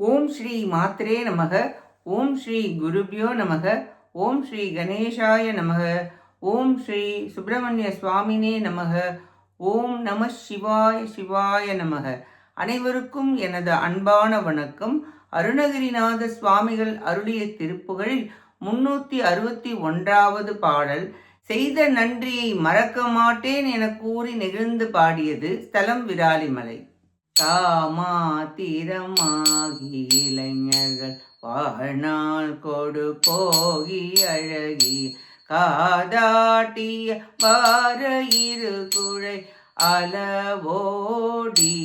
ஓம் ஸ்ரீ மாத்ரே நமக. ஓம் ஸ்ரீ குருபியோ நமக. ஓம் ஸ்ரீ கணேசாய நமக. ஓம் ஸ்ரீ சுப்பிரமணிய சுவாமினே நமக. ஓம் நம சிவாய சிவாய நமக. அனைவருக்கும் எனது அன்பான வணக்கம். அருணகிரிநாத சுவாமிகள் அருளிய திருப்புகழில் 361வது பாடல். செய்த நன்றியை மறக்க மாட்டேன் என கூறி நெகிழ்ந்து பாடியது ஸ்தலம் விராலிமலை. காமாத்திரமாகி இளைஞர்கள் வாழ்நாள் கொடு போகி அழகி காதாட்டிய வார இரு குழை அளவோடி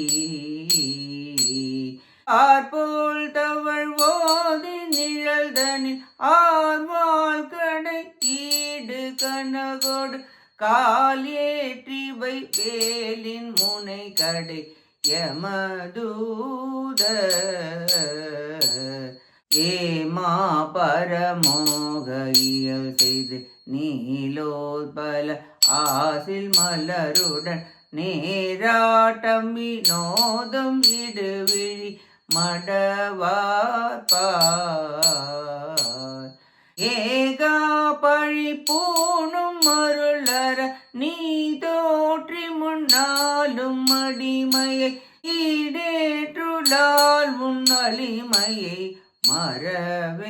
ஆர்போல் தவழ் ஓதி நிழல்தனில் ஆர்வாள் கடை ஈடு கனகோடு கால் ஏற்றி வை வேலின் முனை கடை யமதூத ஏமா பரமோகையல் செய்து நீலோத்பல ஆசில் மலருடன் நேராட்டம் வினோதம் இடுவிழி மடவாப்பார் ஏகா பழி பூணும் அருளர நீ தோற்றி முன்னாலும் அடிமையை ஈடேற்றுளால் உன் அலிமையை மறவேனே.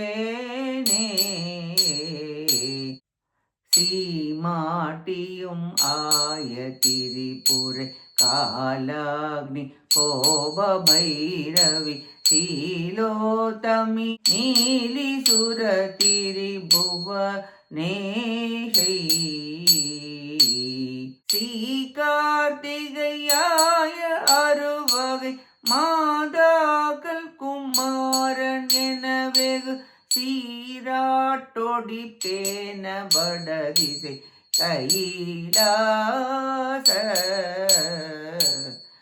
சீமாட்டியும் ஆய திரிபுரை காலாக்னி கோப பைரவி சீலோத்தமி நீலி சுர திரிபுவனேஷை கார்த்திகையாய அருவகை மாதாக்கள் குமாரன் என வெகு சீராட்டொடி பேன படதிசை கைலாச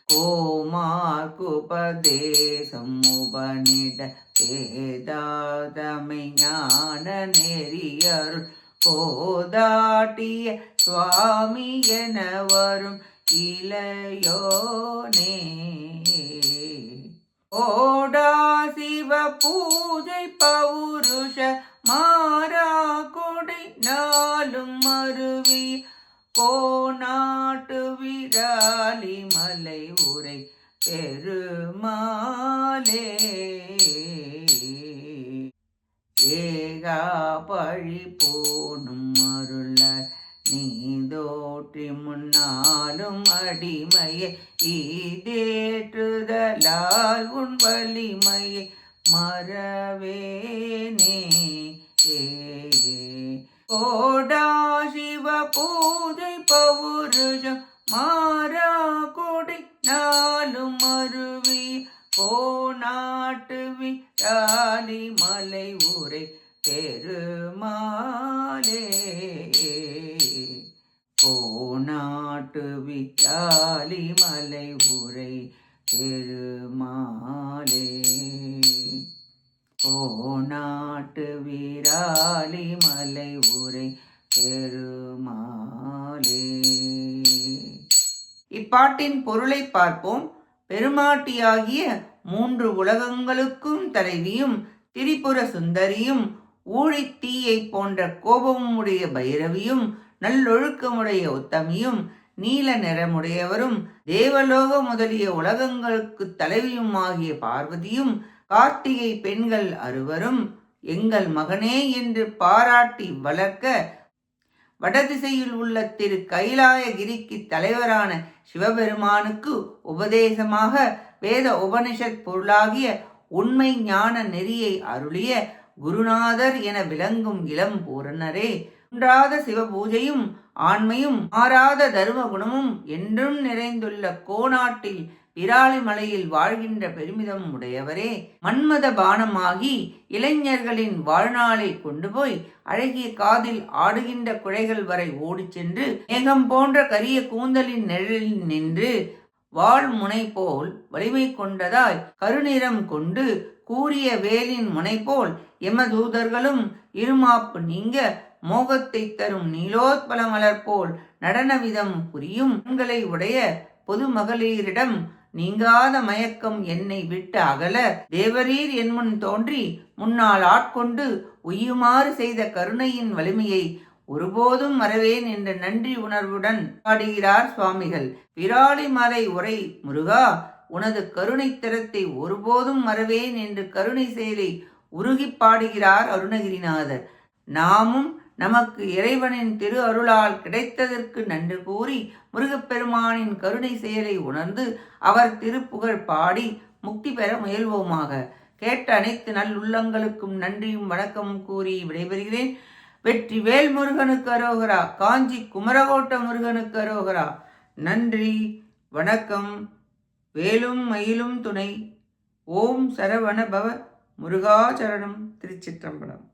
கோமார்குபதேசம் உபனிட பேதாதமை ஞான நெறியருள் கோதாட்டிய சுவாமி என வரும் இளையோனே. ஓடா சிவ பூஜை பௌருஷ மாறா கொடை நாளும் அருவி கோநாட்டு விராலி மலை உரை பெருமாளே. ஏகா பழி போனும் அருள நீதோற்றி முன்னாலும் அடிமையை ஈடேற்றுதலால் உன் வலிமையை மறவேனே. ஓடா சிவ பூஜை பௌருஷம் மாறா கொடை நாளும் அருவி கோநாட்டு விராலி மலை உரை பெருமாளே. கோநாட்டு விராலி மலை உரை பெருமாளே. கோநாட்டு விராலி மலை உரை பெருமாளே. இப்பாட்டின் பொருளை பார்ப்போம். பெருமாட்டியாகிய 3 உலகங்களுக்கும் தலைவியும் திரிபுர சுந்தரியும் ஊழித்தீயை போன்ற கோபமுடைய பைரவியும் நல்லொழுக்கமுடைய உத்தமியும் நீல நிறமுடையவரும் தேவலோக முதலிய உலகங்களுக்கு தலைவியுமாகிய பார்வதியும் கார்த்திகை பெண்கள் அறுவரும் எங்கள் மகனே என்று பாராட்டி வளர்க்க வடதிசையில் உள்ள திரு கைலாயகிரிக்கு தலைவரான சிவபெருமானுக்கு உபதேசமாக வேத உபனிஷத் பொருளாகிய உண்மை ஞான நெறியை அருளிய குருநாதர் என விளங்கும் இளம் பூரணரே. குன்றாத சிவபூஜையும் ஆண்மையும் மாறாத தர்ம குணமும் என்றும் நிறைந்துள்ள கோநாட்டில் விராலிமலையில் வாழ்கின்ற பெருமிதம் உடையவரே. மன்மத பானமாகி இளைஞர்களின் வாழ்நாளை கொண்டு போய் அழகிய காதில் ஆடுகின்ற குழைகள் வரை ஓடிச் சென்று மேகம் போன்ற கரிய கூந்தலின் நிழலில் நின்று வாழ் முனை போல் வலிமை கொண்டதாய் கருநிறம் கொண்டு கூறிய வேலின் முனை போல் யமதூதர்களும் இருமாப்பு நீங்க மோகத்தை தரும் நீலோத்பல மலர் போல் நடனவிதம் புரியும் கண்களை உடைய பொது மகளிரிடம் நீங்காத மயக்கம் என்னை விட்டு அகல தேவரீர் என் முன் தோன்றி முன்னால் ஆட்கொண்டு உய்யுமாறு செய்த கருணையின் வலிமையை ஒருபோதும் மறவேன் என்ற நன்றி உணர்வுடன் பாடுகிறார் சுவாமிகள். விராலிமலை உரை முருகா, உனது கருணை திறத்தை ஒருபோதும் மறவேன் என்று கருணை செயலை உருகி பாடுகிறார் அருணகிரிநாதர். நாமும் நமக்கு இறைவனின் திரு அருளால் கிடைத்ததற்கு நன்றி கூறி முருகப்பெருமானின் கருணை செயலை உணர்ந்து அவர் திருப்புகழ் பாடி முக்தி பெற முயல்வோமாக. கேட்ட அனைத்து நல்லுள்ளங்களுக்கும் நன்றியும் வணக்கமும் கூறி விடைபெறுகிறேன். வெற்றி வேல் முருகனுக்கு அரோகரா. காஞ்சி குமரகோட்ட முருகனுக்கு அரோகரா. நன்றி, வணக்கம். வேலும் மயிலும் துணை. ஓம் சரவண பவ. முருகாச்சரணம். திருச்சிற்றம்பலம்.